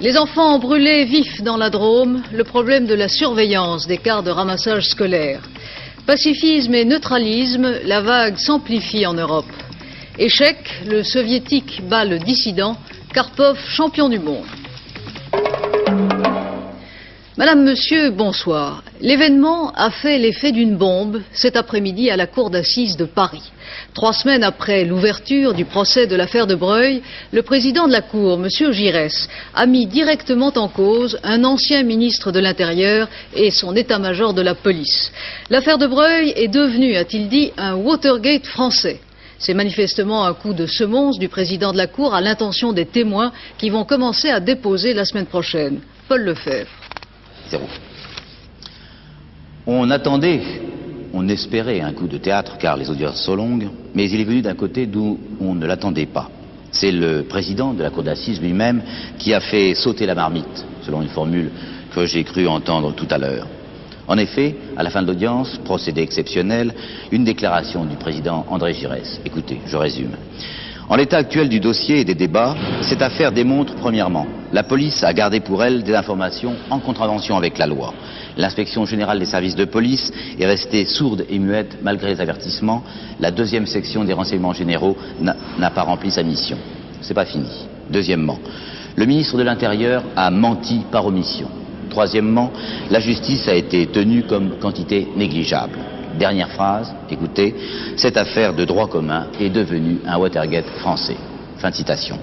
Les enfants brûlés vifs dans la Drôme, le problème de la surveillance des cars de ramassage scolaire. Pacifisme et neutralisme, la vague s'amplifie en Europe. Échec, le soviétique bat le dissident, Karpov champion du monde. Madame, Monsieur, bonsoir. L'événement a fait l'effet d'une bombe cet après-midi à la cour d'assises de Paris. 3 semaines après l'ouverture du procès de l'affaire de Breuil, le président de la Cour, Monsieur Giresse, a mis directement en cause un ancien ministre de l'Intérieur et son état-major de la police. L'affaire de Breuil est devenue, a-t-il dit, un Watergate français. C'est manifestement un coup de semonce du président de la Cour à l'intention des témoins qui vont commencer à déposer la semaine prochaine. Paul Lefebvre. 0. On attendait, on espérait un coup de théâtre car les audiences sont longues, mais il est venu d'un côté d'où on ne l'attendait pas. C'est le président de la cour d'assises lui-même qui a fait sauter la marmite, selon une formule que j'ai cru entendre tout à l'heure. En effet, à la fin de l'audience, procédé exceptionnel, une déclaration du président André Giresse. Écoutez, je résume. En l'état actuel du dossier et des débats, cette affaire démontre, premièrement, la police a gardé pour elle des informations en contravention avec la loi. L'inspection générale des services de police est restée sourde et muette malgré les avertissements. La 2e section des renseignements généraux n'a pas rempli sa mission. C'est pas fini. Deuxièmement, le ministre de l'Intérieur a menti par omission. Troisièmement, la justice a été tenue comme quantité négligeable. Dernière phrase, écoutez, cette affaire de droit commun est devenue un Watergate français. Fin de citation.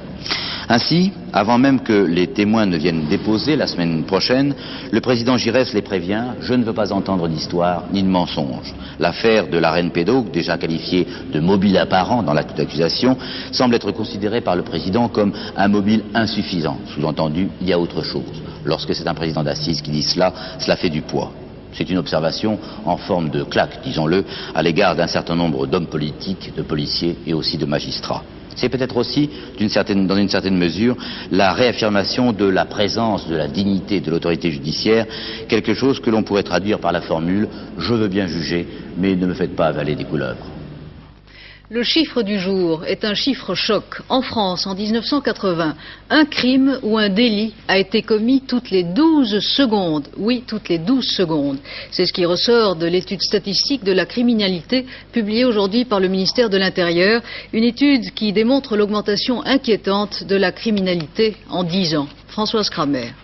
Ainsi, avant même que les témoins ne viennent déposer la semaine prochaine, le président Giresse les prévient, je ne veux pas entendre d'histoire ni de mensonges. L'affaire de la reine Pédo, déjà qualifiée de mobile apparent dans l'acte d'accusation, semble être considérée par le président comme un mobile insuffisant. Sous-entendu, il y a autre chose. Lorsque c'est un président d'assises qui dit cela, cela fait du poids. C'est une observation en forme de claque, disons-le, à l'égard d'un certain nombre d'hommes politiques, de policiers et aussi de magistrats. C'est peut-être aussi, dans une certaine mesure, la réaffirmation de la présence, de la dignité de l'autorité judiciaire, quelque chose que l'on pourrait traduire par la formule « je veux bien juger, mais ne me faites pas avaler des couleuvres ». Le chiffre du jour est un chiffre choc. En France, en 1980, un crime ou un délit a été commis toutes les 12 secondes. Oui, toutes les 12 secondes. C'est ce qui ressort de l'étude statistique de la criminalité publiée aujourd'hui par le ministère de l'Intérieur. Une étude qui démontre l'augmentation inquiétante de la criminalité en 10 ans. Françoise Kramer.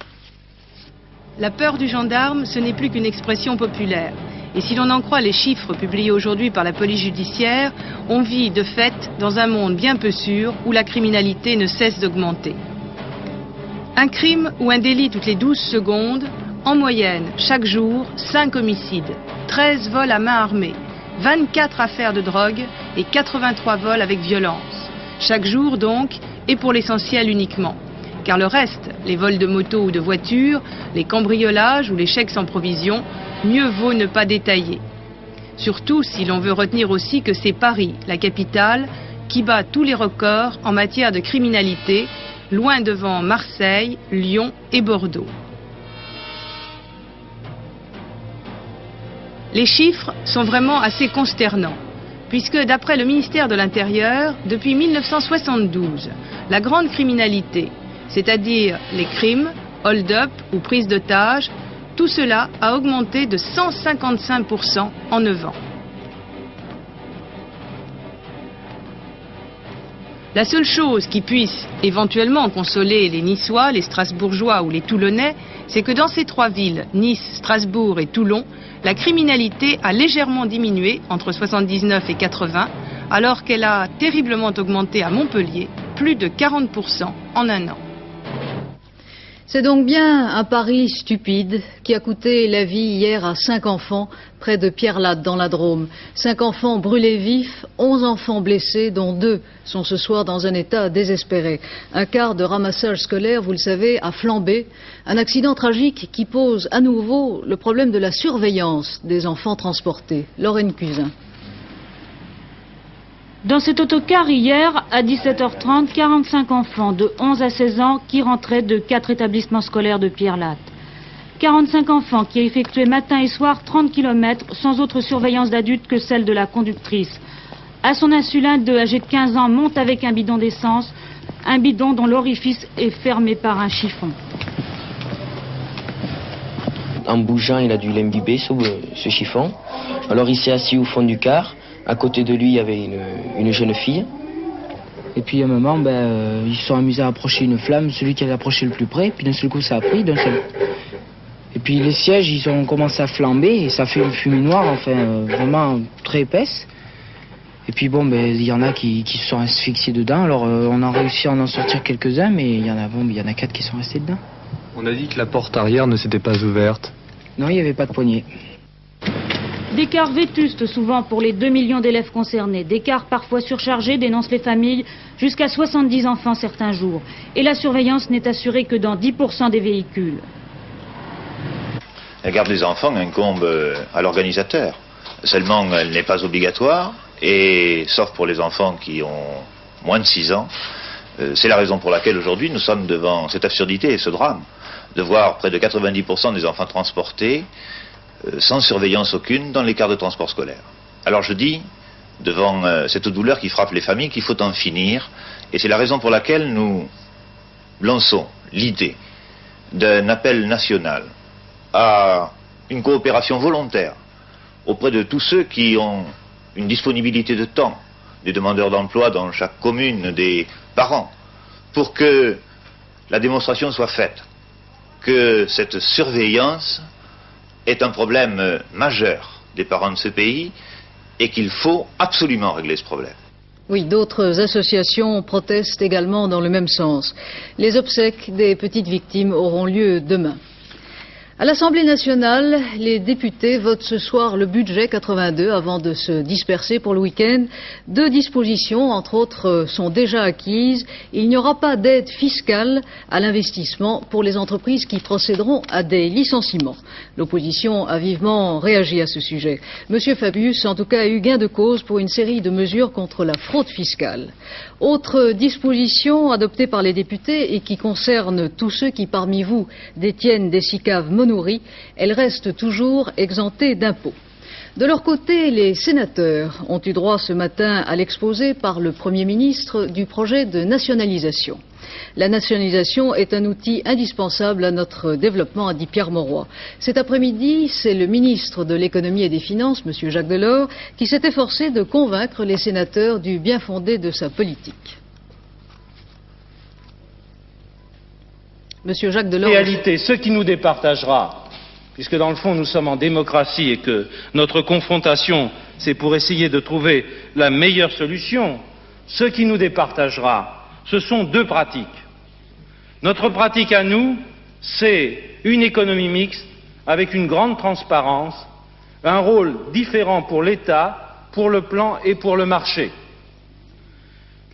La peur du gendarme, ce n'est plus qu'une expression populaire. Et si l'on en croit les chiffres publiés aujourd'hui par la police judiciaire, on vit de fait dans un monde bien peu sûr où la criminalité ne cesse d'augmenter. Un crime ou un délit toutes les 12 secondes, en moyenne, chaque jour, 5 homicides, 13 vols à main armée, 24 affaires de drogue et 83 vols avec violence. Chaque jour donc, et pour l'essentiel uniquement. Car le reste, les vols de moto ou de voiture, les cambriolages ou les chèques sans provision, mieux vaut ne pas détailler. Surtout si l'on veut retenir aussi que c'est Paris, la capitale, qui bat tous les records en matière de criminalité, loin devant Marseille, Lyon et Bordeaux. Les chiffres sont vraiment assez consternants, puisque d'après le ministère de l'Intérieur, depuis 1972, la grande criminalité, c'est-à-dire les crimes, hold-up ou prise d'otages, tout cela a augmenté de 155% en 9 ans. La seule chose qui puisse éventuellement consoler les Niçois, les Strasbourgeois ou les Toulonnais, c'est que dans ces 3 villes, Nice, Strasbourg et Toulon, la criminalité a légèrement diminué entre 79 et 80, alors qu'elle a terriblement augmenté à Montpellier, plus de 40% en 1 an. C'est donc bien un pari stupide qui a coûté la vie hier à 5 enfants près de Pierrelatte dans la Drôme. 5 enfants brûlés vifs, 11 enfants blessés, dont 2 sont ce soir dans un état désespéré. Un car de ramassage scolaire, vous le savez, a flambé. Un accident tragique qui pose à nouveau le problème de la surveillance des enfants transportés. Lorraine Cusin. Dans cet autocar hier, à 17h30, 45 enfants de 11 à 16 ans qui rentraient de 4 établissements scolaires de Pierrelatte. 45 enfants qui effectuaient matin et soir 30 km sans autre surveillance d'adultes que celle de la conductrice. À son insu, l'un d'eux, âgé de 15 ans, monte avec un bidon d'essence. un bidon dont l'orifice est fermé par un chiffon. En bougeant, il a dû l'imbiber, ce chiffon. Alors il s'est assis au fond du car. À côté de lui, il y avait une jeune fille. Et puis à un moment, ils se sont amusés à approcher une flamme, celui qui allait approcher le plus près. Puis d'un seul coup, ça a pris, d'un seul. Et puis les sièges, ils ont commencé à flamber et ça fait une fumée noire, enfin vraiment très épaisse. Et puis il y en a qui se sont asphyxiés dedans. Alors on a réussi à en sortir quelques-uns, mais il y en a 4 qui sont restés dedans. On a dit que la porte arrière ne s'était pas ouverte. Non, il n'y avait pas de poignée. Des cars vétustes souvent pour les 2 millions d'élèves concernés. Des cars parfois surchargés, dénoncent les familles, jusqu'à 70 enfants certains jours. Et la surveillance n'est assurée que dans 10% des véhicules. La garde des enfants incombe à l'organisateur. Seulement, elle n'est pas obligatoire, et sauf pour les enfants qui ont moins de 6 ans. C'est la raison pour laquelle aujourd'hui nous sommes devant cette absurdité et ce drame, de voir près de 90% des enfants transportés sans surveillance aucune dans les cars de transport scolaire. Alors je dis, devant cette douleur qui frappe les familles, qu'il faut en finir, et c'est la raison pour laquelle nous lançons l'idée d'un appel national à une coopération volontaire auprès de tous ceux qui ont une disponibilité de temps, des demandeurs d'emploi dans chaque commune, des parents, pour que la démonstration soit faite, que cette surveillance est un problème majeur des parents de ce pays et qu'il faut absolument régler ce problème. Oui, d'autres associations protestent également dans le même sens. Les obsèques des petites victimes auront lieu demain. À l'Assemblée nationale, les députés votent ce soir le budget 82 avant de se disperser pour le week-end. 2 dispositions, entre autres, sont déjà acquises. Il n'y aura pas d'aide fiscale à l'investissement pour les entreprises qui procéderont à des licenciements. L'opposition a vivement réagi à ce sujet. Monsieur Fabius, en tout cas, a eu gain de cause pour une série de mesures contre la fraude fiscale. Autre disposition adoptée par les députés et qui concerne tous ceux qui, parmi vous, détiennent des SICAV nourris, elles restent toujours exemptées d'impôts. De leur côté, les sénateurs ont eu droit ce matin à l'exposé par le Premier ministre du projet de nationalisation. La nationalisation est un outil indispensable à notre développement, a dit Pierre Mauroy. Cet après-midi, c'est le ministre de l'économie et des finances, M. Jacques Delors, qui s'est efforcé de convaincre les sénateurs du bien fondé de sa politique. Monsieur Jacques Delors. En réalité, ce qui nous départagera, puisque dans le fond nous sommes en démocratie et que notre confrontation, c'est pour essayer de trouver la meilleure solution, ce qui nous départagera, ce sont 2 pratiques. Notre pratique à nous, c'est une économie mixte avec une grande transparence, un rôle différent pour l'État, pour le plan et pour le marché.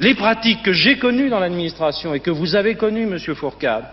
Les pratiques que j'ai connues dans l'administration et que vous avez connues, Monsieur Fourcade,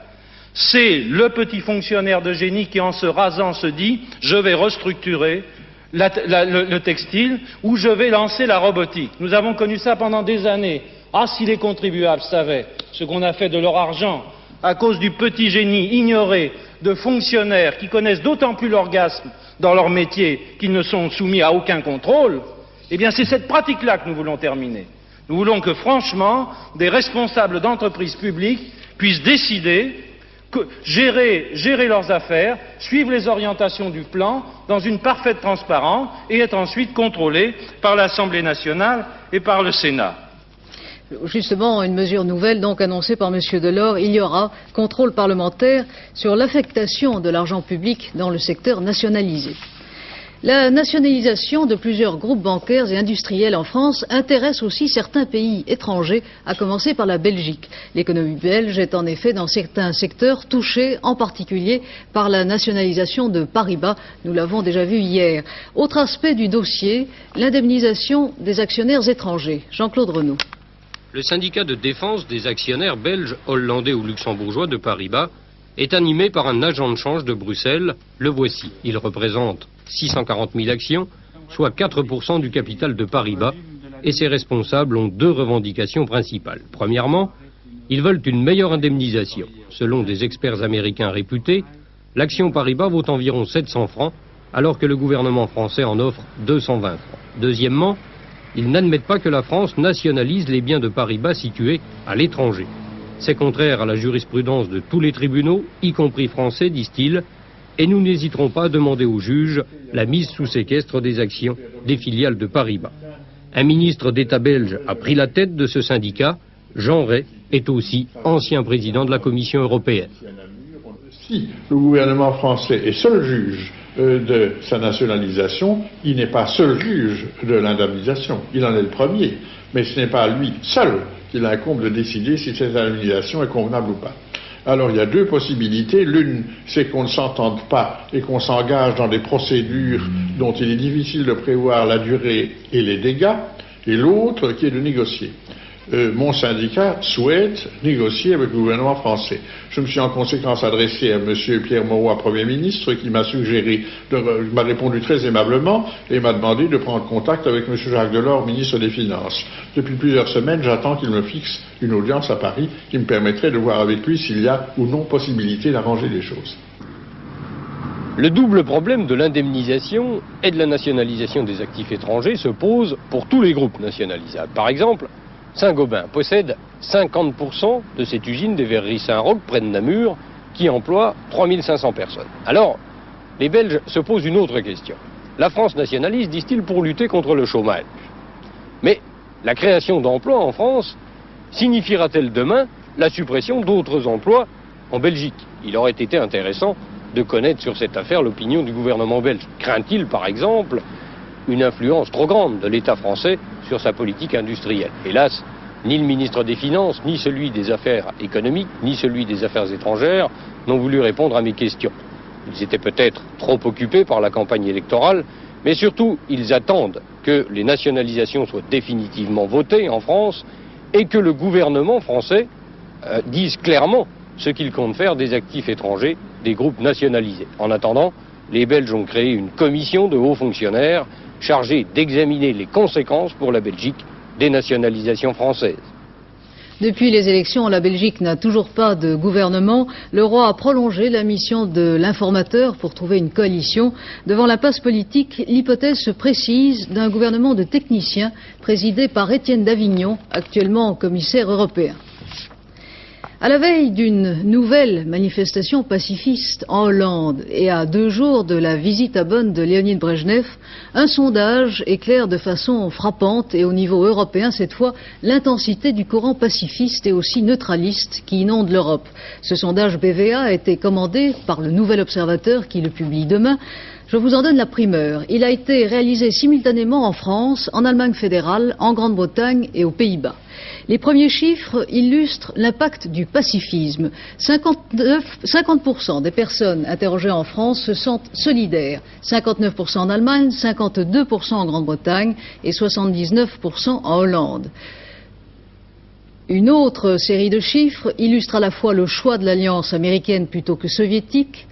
c'est le petit fonctionnaire de génie qui, en se rasant, se dit « je vais restructurer le textile » ou « je vais lancer la robotique ». Nous avons connu ça pendant des années. Ah, si les contribuables savaient ce qu'on a fait de leur argent à cause du petit génie ignoré de fonctionnaires qui connaissent d'autant plus l'orgasme dans leur métier qu'ils ne sont soumis à aucun contrôle, eh bien c'est cette pratique-là que nous voulons terminer. Nous voulons que, franchement, des responsables d'entreprises publiques puissent décider, gérer leurs affaires, suivre les orientations du plan dans une parfaite transparence et être ensuite contrôlés par l'Assemblée nationale et par le Sénat. Justement, une mesure nouvelle donc annoncée par M. Delors, il y aura contrôle parlementaire sur l'affectation de l'argent public dans le secteur nationalisé. La nationalisation de plusieurs groupes bancaires et industriels en France intéresse aussi certains pays étrangers, à commencer par la Belgique. L'économie belge est en effet dans certains secteurs touchée en particulier par la nationalisation de Paribas, nous l'avons déjà vu hier. Autre aspect du dossier, l'indemnisation des actionnaires étrangers. Jean-Claude Renaud. Le syndicat de défense des actionnaires belges, hollandais ou luxembourgeois de Paribas est animé par un agent de change de Bruxelles. Le voici. Il représente 640 000 actions, soit 4% du capital de Paribas, et ses responsables ont 2 revendications principales. Premièrement, ils veulent une meilleure indemnisation. Selon des experts américains réputés, l'action Paribas vaut environ 700 francs, alors que le gouvernement français en offre 220 francs. Deuxièmement, ils n'admettent pas que la France nationalise les biens de Paribas situés à l'étranger. C'est contraire à la jurisprudence de tous les tribunaux, y compris français, disent-ils, et nous n'hésiterons pas à demander aux juges la mise sous séquestre des actions des filiales de Paribas. Un ministre d'État belge a pris la tête de ce syndicat. Jean Rey est aussi ancien président de la Commission européenne. Si le gouvernement français est seul juge de sa nationalisation, il n'est pas seul juge de l'indemnisation. Il en est le premier, mais ce n'est pas à lui seul qu'il incombe de décider si cette indemnisation est convenable ou pas. Alors il y a deux possibilités. L'une, c'est qu'on ne s'entende pas et qu'on s'engage dans des procédures dont il est difficile de prévoir la durée et les dégâts, et l'autre qui est de négocier. Mon syndicat souhaite négocier avec le gouvernement français. Je me suis en conséquence adressé à M. Pierre Mauroy, Premier ministre, qui m'a m'a répondu très aimablement et m'a demandé de prendre contact avec M. Jacques Delors, ministre des Finances. Depuis plusieurs semaines, j'attends qu'il me fixe une audience à Paris qui me permettrait de voir avec lui s'il y a ou non possibilité d'arranger les choses. Le double problème de l'indemnisation et de la nationalisation des actifs étrangers se pose pour tous les groupes nationalisables. Par exemple, Saint-Gobain possède 50% de cette usine des verreries Saint-Roch près de Namur qui emploie 3500 personnes. Alors, les Belges se posent une autre question. La France nationalise, disent-ils, pour lutter contre le chômage. Mais la création d'emplois en France signifiera-t-elle demain la suppression d'autres emplois en Belgique? Il aurait été intéressant de connaître sur cette affaire l'opinion du gouvernement belge. Craint-il, par exemple, une influence trop grande de l'État français sur sa politique industrielle? Hélas, ni le ministre des Finances, ni celui des Affaires économiques, ni celui des Affaires étrangères n'ont voulu répondre à mes questions. Ils étaient peut-être trop occupés par la campagne électorale, mais surtout, ils attendent que les nationalisations soient définitivement votées en France et que le gouvernement français dise clairement ce qu'il compte faire des actifs étrangers des groupes nationalisés. En attendant, les Belges ont créé une commission de hauts fonctionnaires chargée d'examiner les conséquences pour la Belgique des nationalisations françaises. Depuis les élections, la Belgique n'a toujours pas de gouvernement. Le roi a prolongé la mission de l'informateur pour trouver une coalition. Devant l'impasse politique, l'hypothèse se précise d'un gouvernement de techniciens présidé par Étienne Davignon, actuellement commissaire européen. À la veille d'une nouvelle manifestation pacifiste en Hollande et à 2 jours de la visite à Bonn de Léonid Brejnev, un sondage éclaire de façon frappante et au niveau européen cette fois l'intensité du courant pacifiste et aussi neutraliste qui inonde l'Europe. Ce sondage BVA a été commandé par le Nouvel Observateur qui le publie demain. Je vous en donne la primeur. Il a été réalisé simultanément en France, en Allemagne fédérale, en Grande-Bretagne et aux Pays-Bas. Les premiers chiffres illustrent l'impact du pacifisme. 50% des personnes interrogées en France se sentent solidaires. 59% en Allemagne, 52% en Grande-Bretagne et 79% en Hollande. Une autre série de chiffres illustre à la fois le choix de l'alliance américaine plutôt que soviétique.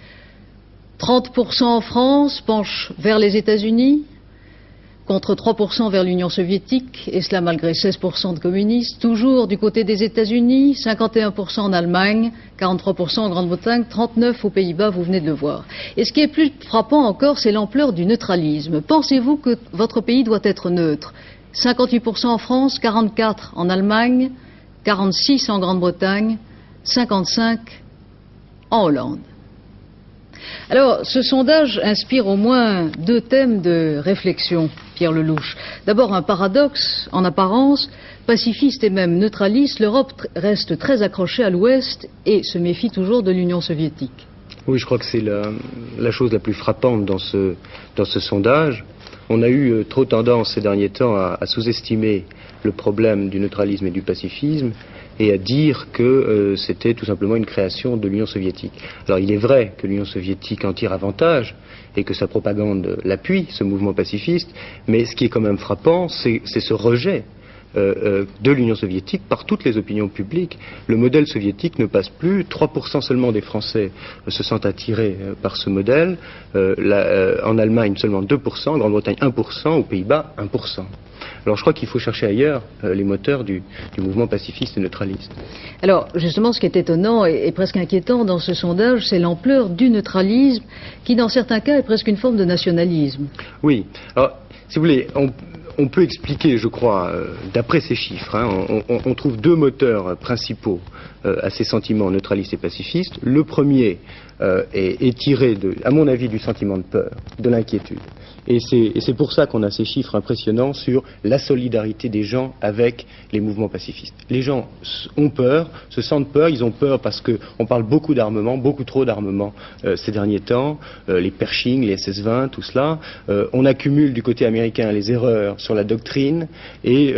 30% en France penchent vers les États-Unis, contre 3% vers l'Union soviétique, et cela malgré 16% de communistes. Toujours du côté des États-Unis, 51% en Allemagne, 43% en Grande-Bretagne, 39% aux Pays-Bas, vous venez de le voir. Et ce qui est plus frappant encore, c'est l'ampleur du neutralisme. Pensez-vous que votre pays doit être neutre? 58% en France, 44% en Allemagne, 46% en Grande-Bretagne, 55% en Hollande. Alors, ce sondage inspire au moins 2 thèmes de réflexion, Pierre Lelouch. D'abord, un paradoxe, en apparence, pacifiste et même neutraliste, l'Europe reste très accrochée à l'Ouest et se méfie toujours de l'Union soviétique. Oui, je crois que c'est la chose la plus frappante dans ce sondage. On a eu trop tendance ces derniers temps à sous-estimer le problème du neutralisme et du pacifisme et à dire que c'était tout simplement une création de l'Union soviétique. Alors il est vrai que l'Union soviétique en tire avantage et que sa propagande l'appuie, ce mouvement pacifiste, mais ce qui est quand même frappant, c'est ce rejet de l'Union soviétique par toutes les opinions publiques. Le modèle soviétique ne passe plus, 3% seulement des Français se sentent attirés par ce modèle, en Allemagne seulement 2%, en Grande-Bretagne 1%, aux Pays-Bas 1%. Alors je crois qu'il faut chercher ailleurs les moteurs du mouvement pacifiste et neutraliste. Alors justement, ce qui est étonnant et presque inquiétant dans ce sondage, c'est l'ampleur du neutralisme qui dans certains cas est presque une forme de nationalisme. Oui, alors si vous voulez, on peut expliquer, je crois, d'après ces chiffres, on trouve deux moteurs principaux à ces sentiments neutralistes et pacifistes. Le premier est tiré, à mon avis, du sentiment de peur, de l'inquiétude. Et c'est pour ça qu'on a ces chiffres impressionnants sur la solidarité des gens avec les mouvements pacifistes. Les gens ont peur, se sentent peur, ils ont peur parce qu'on parle beaucoup d'armement, beaucoup trop d'armement ces derniers temps, les Pershing, les SS-20, tout cela. On accumule du côté américain les erreurs sur la doctrine et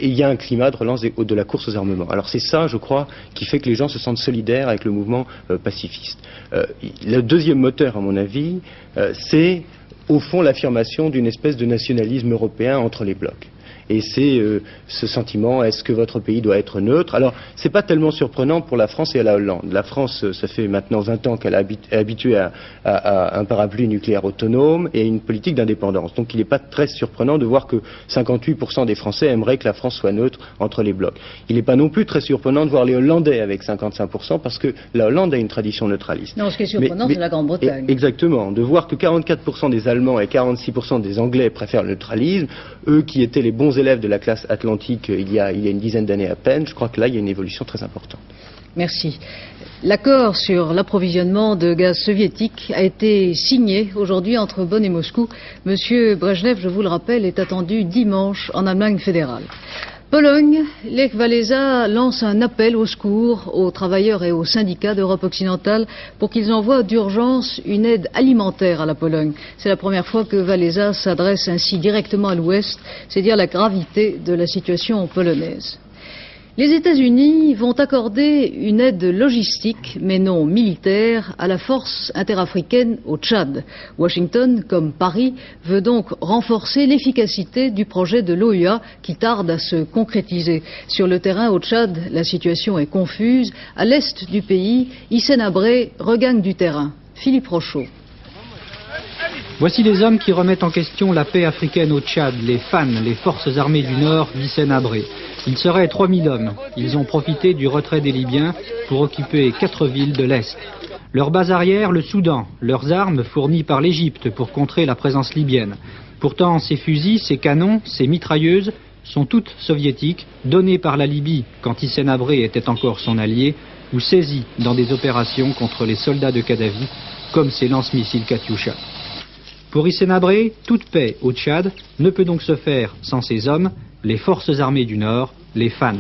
il y a un climat de relance de la course aux armements. Alors c'est ça, je crois, qui fait que les gens se sentent solidaires avec le mouvement pacifiste. Le deuxième moteur, à mon avis, c'est au fond l'affirmation d'une espèce de nationalisme européen entre les blocs. Et c'est ce sentiment, est-ce que votre pays doit être neutre? Alors, c'est pas tellement surprenant pour la France et la Hollande. La France, ça fait maintenant 20 ans qu'elle est habituée à un parapluie nucléaire autonome et à une politique d'indépendance. Donc il n'est pas très surprenant de voir que 58% des Français aimeraient que la France soit neutre entre les blocs. Il n'est pas non plus très surprenant de voir les Hollandais avec 55% parce que la Hollande a une tradition neutraliste. Non, ce qui est surprenant, c'est la Grande-Bretagne. Exactement. De voir que 44% des Allemands et 46% des Anglais préfèrent le neutralisme, eux qui étaient les bons élèves de la classe atlantique il y a une dizaine d'années à peine, je crois que là il y a une évolution très importante. Merci. L'accord sur l'approvisionnement de gaz soviétique a été signé aujourd'hui entre Bonn et Moscou. Monsieur Brejnev, je vous le rappelle, est attendu dimanche en Allemagne fédérale. Pologne, Lech Walesa lance un appel au secours aux travailleurs et aux syndicats d'Europe occidentale pour qu'ils envoient d'urgence une aide alimentaire à la Pologne. C'est la première fois que Walesa s'adresse ainsi directement à l'Ouest, c'est dire la gravité de la situation polonaise. Les États-Unis vont accorder une aide logistique, mais non militaire, à la force interafricaine au Tchad. Washington, comme Paris, veut donc renforcer l'efficacité du projet de l'OUA qui tarde à se concrétiser. Sur le terrain au Tchad, la situation est confuse. À l'est du pays, Hissène Habré regagne du terrain. Philippe Rochaud. Voici les hommes qui remettent en question la paix africaine au Tchad, les FAN, les forces armées du Nord d'Hissène Habré. Ils seraient 3000 hommes. Ils ont profité du retrait des Libyens pour occuper 4 villes de l'Est. Leur base arrière, le Soudan. Leurs armes fournies par l'Égypte pour contrer la présence libyenne. Pourtant, ces fusils, ces canons, ces mitrailleuses sont toutes soviétiques, données par la Libye quand Hissène Habré était encore son allié, ou saisies dans des opérations contre les soldats de Kadhafi, comme ces lance-missiles Katyusha. Pour Hissène Habré, toute paix au Tchad ne peut donc se faire sans ces hommes, les forces armées du Nord, les FAN.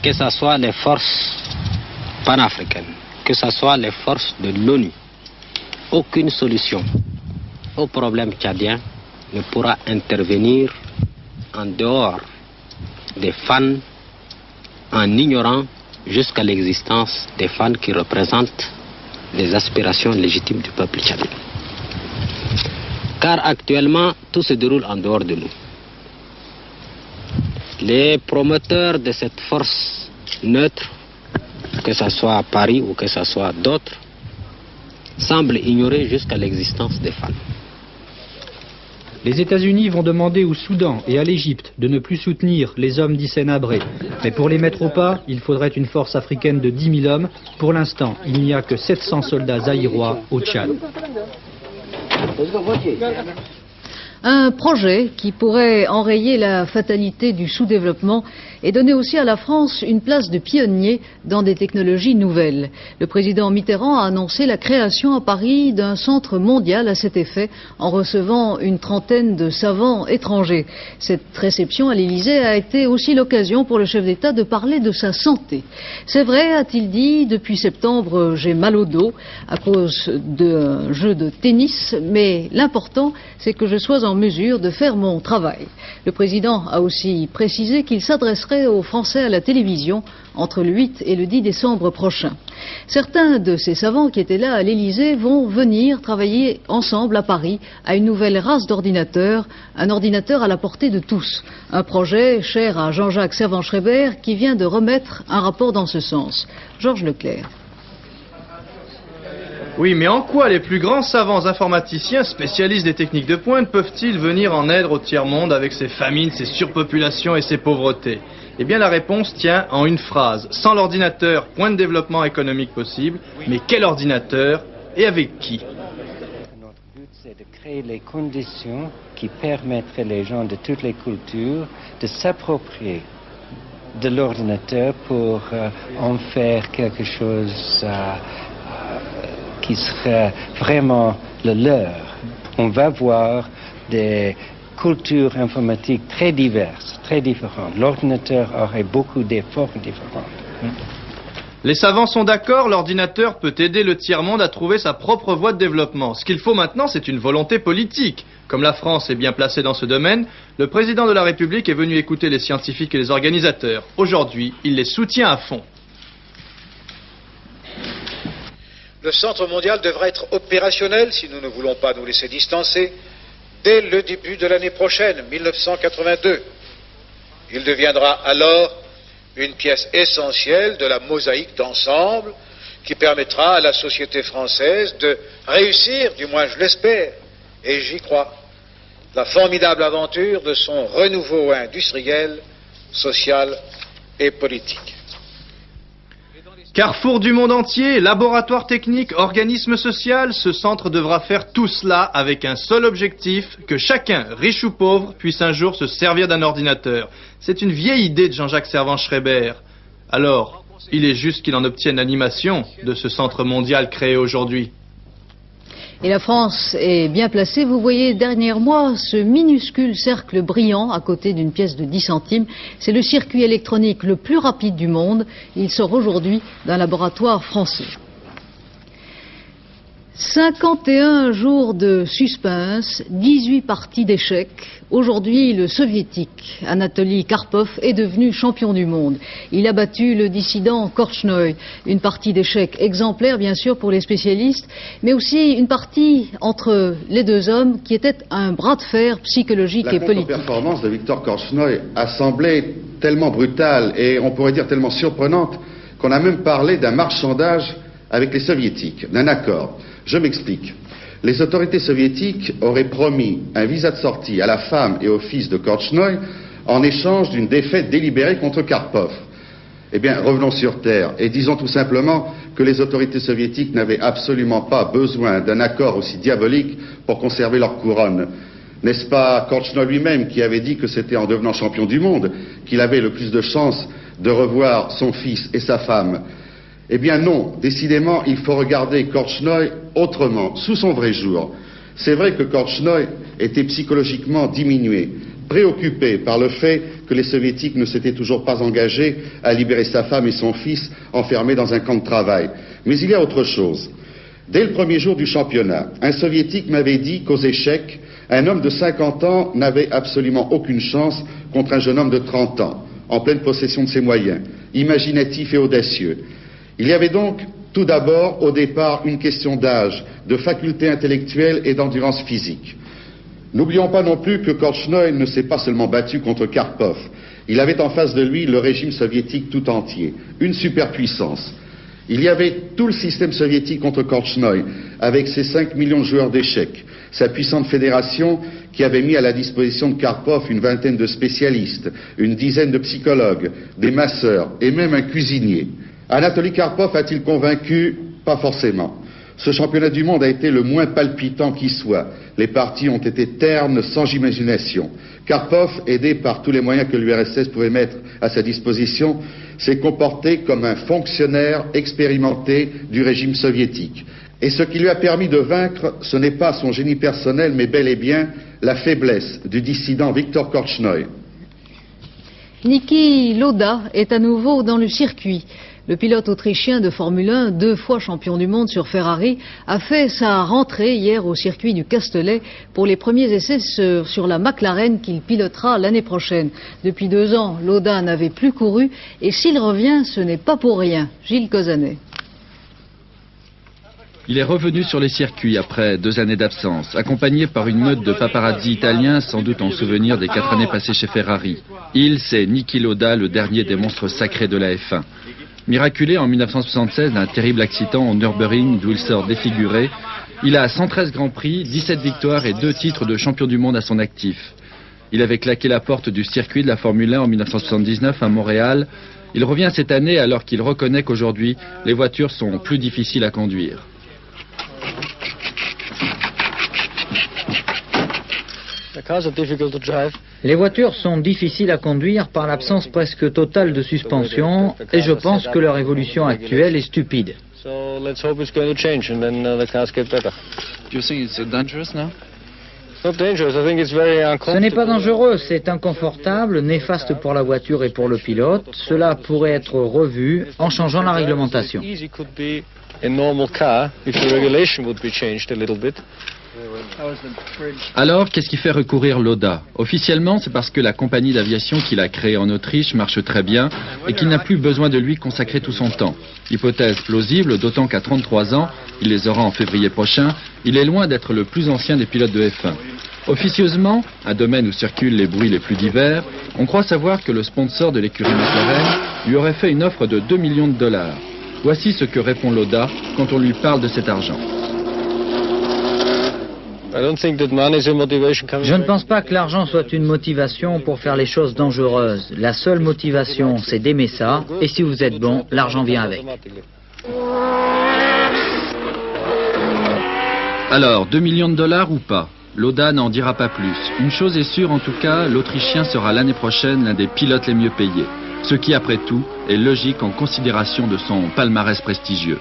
Que ce soit les forces panafricaines, que ce soit les forces de l'ONU, aucune solution au problème tchadien ne pourra intervenir en dehors des FAN, en ignorant jusqu'à l'existence des FAN qui représentent les aspirations légitimes du peuple tchadien. Car actuellement, tout se déroule en dehors de nous. Les promoteurs de cette force neutre, que ce soit à Paris ou que ce soit d'autres, semblent ignorer jusqu'à l'existence des FAN. Les États-Unis vont demander au Soudan et à l'Égypte de ne plus soutenir les hommes d'Hissène Habré. Mais pour les mettre au pas, il faudrait une force africaine de 10 000 hommes. Pour l'instant, il n'y a que 700 soldats zaïrois au Tchad. Un projet qui pourrait enrayer la fatalité du sous-développement et donner aussi à la France une place de pionnier dans des technologies nouvelles. Le président Mitterrand a annoncé la création à Paris d'un centre mondial à cet effet en recevant une trentaine de savants étrangers. Cette réception à l'Élysée a été aussi l'occasion pour le chef d'État de parler de sa santé. C'est vrai, a-t-il dit, depuis septembre j'ai mal au dos à cause d'un jeu de tennis, mais l'important c'est que je sois en mesure de faire mon travail. Le président a aussi précisé qu'il s'adresserait aux Français à la télévision entre le 8 et le 10 décembre prochain. Certains de ces savants qui étaient là à l'Élysée vont venir travailler ensemble à Paris à une nouvelle race d'ordinateurs, un ordinateur à la portée de tous. Un projet cher à Jean-Jacques Servan-Schreiber qui vient de remettre un rapport dans ce sens. Georges Leclerc. Oui, mais en quoi les plus grands savants informaticiens, spécialistes des techniques de pointe, peuvent-ils venir en aide au tiers-monde avec ses famines, ses surpopulations et ses pauvretés? Eh bien, la réponse tient en une phrase. Sans l'ordinateur, point de développement économique possible. Mais quel ordinateur et avec qui? Notre but, c'est de créer les conditions qui permettraient les gens de toutes les cultures de s'approprier de l'ordinateur pour en faire quelque chose qui serait vraiment le leur. On va voir des cultures informatiques très diverses, très différentes. L'ordinateur aurait beaucoup d'efforts différents. Les savants sont d'accord, l'ordinateur peut aider le tiers-monde à trouver sa propre voie de développement. Ce qu'il faut maintenant, c'est une volonté politique. Comme la France est bien placée dans ce domaine, le président de la République est venu écouter les scientifiques et les organisateurs. Aujourd'hui, il les soutient à fond. Le Centre mondial devra être opérationnel, si nous ne voulons pas nous laisser distancer, dès le début de l'année prochaine, 1982. Il deviendra alors une pièce essentielle de la mosaïque d'ensemble qui permettra à la société française de réussir, du moins je l'espère, et j'y crois, la formidable aventure de son renouveau industriel, social et politique. Carrefour du monde entier, laboratoire technique, organisme social, ce centre devra faire tout cela avec un seul objectif, que chacun, riche ou pauvre, puisse un jour se servir d'un ordinateur. C'est une vieille idée de Jean-Jacques Servan-Schreiber. Alors, il est juste qu'il en obtienne l'animation de ce centre mondial créé aujourd'hui. Et la France est bien placée. Vous voyez derrière moi ce minuscule cercle brillant à côté d'une pièce de 10 centimes. C'est le circuit électronique le plus rapide du monde. Il sort aujourd'hui d'un laboratoire français. 51 jours de suspense, 18 parties d'échecs. Aujourd'hui, le soviétique Anatoly Karpov est devenu champion du monde. Il a battu le dissident Korchnoi. Une partie d'échecs exemplaire, bien sûr, pour les spécialistes, mais aussi une partie entre les deux hommes qui était un bras de fer psychologique et politique. La contre-performance de Viktor Korchnoi a semblé tellement brutale et on pourrait dire tellement surprenante qu'on a même parlé d'un marchandage avec les soviétiques, d'un accord. Je m'explique. Les autorités soviétiques auraient promis un visa de sortie à la femme et au fils de Korchnoi en échange d'une défaite délibérée contre Karpov. Eh bien, revenons sur terre et disons tout simplement que les autorités soviétiques n'avaient absolument pas besoin d'un accord aussi diabolique pour conserver leur couronne. N'est-ce pas Korchnoi lui-même qui avait dit que c'était en devenant champion du monde qu'il avait le plus de chances de revoir son fils et sa femme? Eh bien non, décidément, il faut regarder Korchnoi autrement, sous son vrai jour. C'est vrai que Korchnoi était psychologiquement diminué, préoccupé par le fait que les soviétiques ne s'étaient toujours pas engagés à libérer sa femme et son fils enfermés dans un camp de travail. Mais il y a autre chose. Dès le premier jour du championnat, un soviétique m'avait dit qu'aux échecs, un homme de 50 ans n'avait absolument aucune chance contre un jeune homme de 30 ans, en pleine possession de ses moyens, imaginatif et audacieux. Il y avait donc tout d'abord au départ une question d'âge, de faculté intellectuelle et d'endurance physique. N'oublions pas non plus que Korchnoi ne s'est pas seulement battu contre Karpov. Il avait en face de lui le régime soviétique tout entier, une superpuissance. Il y avait tout le système soviétique contre Korchnoi, avec ses 5 millions de joueurs d'échecs, sa puissante fédération qui avait mis à la disposition de Karpov une vingtaine de spécialistes, une dizaine de psychologues, des masseurs et même un cuisinier. Anatoly Karpov a-t-il convaincu? Pas forcément. Ce championnat du monde a été le moins palpitant qui soit. Les parties ont été ternes, sans imagination. Karpov, aidé par tous les moyens que l'URSS pouvait mettre à sa disposition, s'est comporté comme un fonctionnaire expérimenté du régime soviétique. Et ce qui lui a permis de vaincre, ce n'est pas son génie personnel, mais bel et bien la faiblesse du dissident Viktor Korchnoi. Niki Lauda est à nouveau dans le circuit. Le pilote autrichien de Formule 1, 2 fois champion du monde sur Ferrari, a fait sa rentrée hier au circuit du Castellet pour les premiers essais sur la McLaren qu'il pilotera l'année prochaine. Depuis 2 ans, Lauda n'avait plus couru et s'il revient, ce n'est pas pour rien. Gilles Cosanet. Il est revenu sur les circuits après 2 années d'absence, accompagné par une meute de paparazzi italiens, sans doute en souvenir des 4 années passées chez Ferrari. Il, c'est Niki Lauda, le dernier des monstres sacrés de la F1. Miraculé en 1976 d'un terrible accident au Nürburgring d'où il sort défiguré, il a 113 Grands Prix, 17 victoires et 2 titres de champion du monde à son actif. Il avait claqué la porte du circuit de la Formule 1 en 1979 à Montréal. Il revient cette année alors qu'il reconnaît qu'aujourd'hui, les voitures sont plus difficiles à conduire. Les voitures sont difficiles à conduire par l'absence presque totale de suspension et je pense que leur évolution actuelle est stupide. Ce n'est pas dangereux, c'est inconfortable, néfaste pour la voiture et pour le pilote. Cela pourrait être revu en changeant la réglementation. Alors, qu'est-ce qui fait recourir l'ODA? Officiellement, c'est parce que la compagnie d'aviation qu'il a créée en Autriche marche très bien et qu'il n'a plus besoin de lui consacrer tout son temps. Hypothèse plausible, d'autant qu'à 33 ans, il les aura en février prochain, il est loin d'être le plus ancien des pilotes de F1. Officieusement, un domaine où circulent les bruits les plus divers, on croit savoir que le sponsor de l'écurie McLaren lui aurait fait une offre de 2 millions de dollars. Voici ce que répond l'ODA quand on lui parle de cet argent. Je ne pense pas que l'argent soit une motivation pour faire les choses dangereuses. La seule motivation, c'est d'aimer ça, et si vous êtes bon, l'argent vient avec. Alors, 2 millions de dollars ou pas? L'ODA n'en dira pas plus. Une chose est sûre en tout cas, l'Autrichien sera l'année prochaine l'un des pilotes les mieux payés. Ce qui, après tout, est logique en considération de son palmarès prestigieux.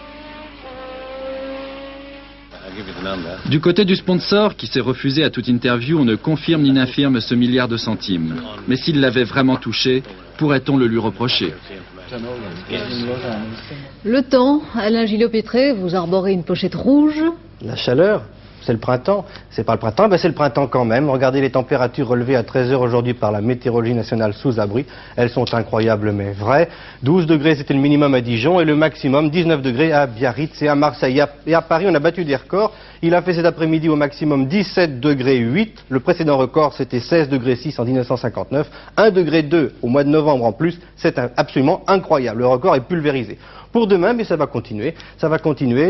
Du côté du sponsor, qui s'est refusé à toute interview, on ne confirme ni n'infirme ce milliard de centimes. Mais s'il l'avait vraiment touché, pourrait-on le lui reprocher? Le temps, Alain Gillot-Pétré, vous arborez une pochette rouge. La chaleur, c'est le printemps. C'est pas le printemps, ben c'est le printemps quand même. Regardez les températures relevées à 13h aujourd'hui par la météorologie nationale sous abri. Elles sont incroyables mais vraies. 12 degrés c'était le minimum à Dijon et le maximum 19 degrés à Biarritz et à Marseille. Et à Paris on a battu des records. Il a fait cet après-midi au maximum 17 degrés 8. Le précédent record c'était 16 degrés 6 en 1959. 1 degré 2 au mois de novembre en plus. C'est absolument incroyable. Le record est pulvérisé. Pour demain, mais ça va continuer,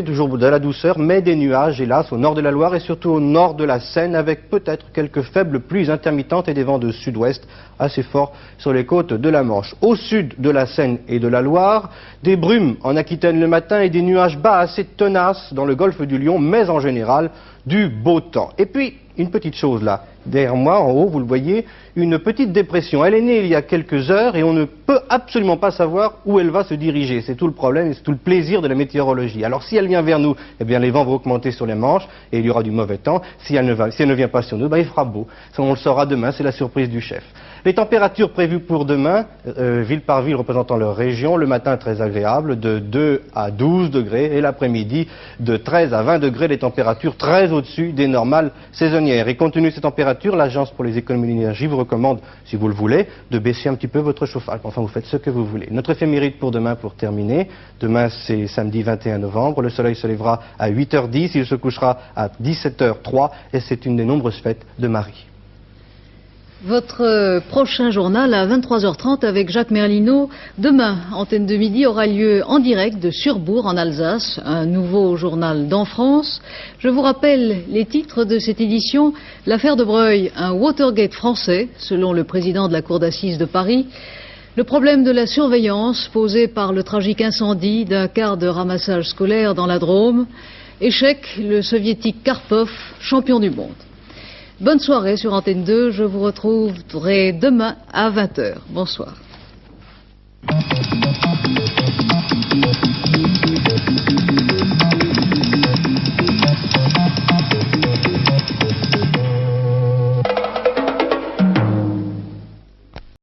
toujours de la douceur, mais des nuages, hélas, au nord de la Loire et surtout au nord de la Seine, avec peut-être quelques faibles pluies intermittentes et des vents de sud-ouest assez forts sur les côtes de la Manche. Au sud de la Seine et de la Loire, des brumes en Aquitaine le matin et des nuages bas assez tenaces dans le golfe du Lion, mais en général, du beau temps. Et puis, une petite chose là, derrière moi, en haut, vous le voyez, une petite dépression. Elle est née il y a quelques heures et on ne peut absolument pas savoir où elle va se diriger. C'est tout le problème et c'est tout le plaisir de la météorologie. Alors si elle vient vers nous, eh bien les vents vont augmenter sur les Manches et il y aura du mauvais temps. Si elle ne vient pas sur nous, ben, il fera beau. Ça, on le saura demain, c'est la surprise du chef. Les températures prévues pour demain, ville par ville représentant leur région, le matin très agréable, de 2 à 12 degrés et l'après-midi de 13 à 20 degrés, les températures très au-dessus des normales saisonnières. Et compte tenu de ces températures, l'Agence pour les économies d'énergie vous recommande, si vous le voulez, de baisser un petit peu votre chauffage. Enfin, vous faites ce que vous voulez. Notre éphéméride pour demain, pour terminer. Demain, c'est samedi 21 novembre. Le soleil se lèvera à 8h10, il se couchera à 17h03 et c'est une des nombreuses fêtes de Marie. Votre prochain journal à 23h30 avec Jacques Merlino. Demain, Antenne de Midi aura lieu en direct de Surbourg en Alsace, un nouveau journal d'En France. Je vous rappelle les titres de cette édition. L'affaire de Breuil, un Watergate français, selon le président de la Cour d'assises de Paris. Le problème de la surveillance posé par le tragique incendie d'un quart de ramassage scolaire dans la Drôme. Échec, le soviétique Karpov, champion du monde. Bonne soirée sur Antenne 2, je vous retrouverai demain à 20h. Bonsoir.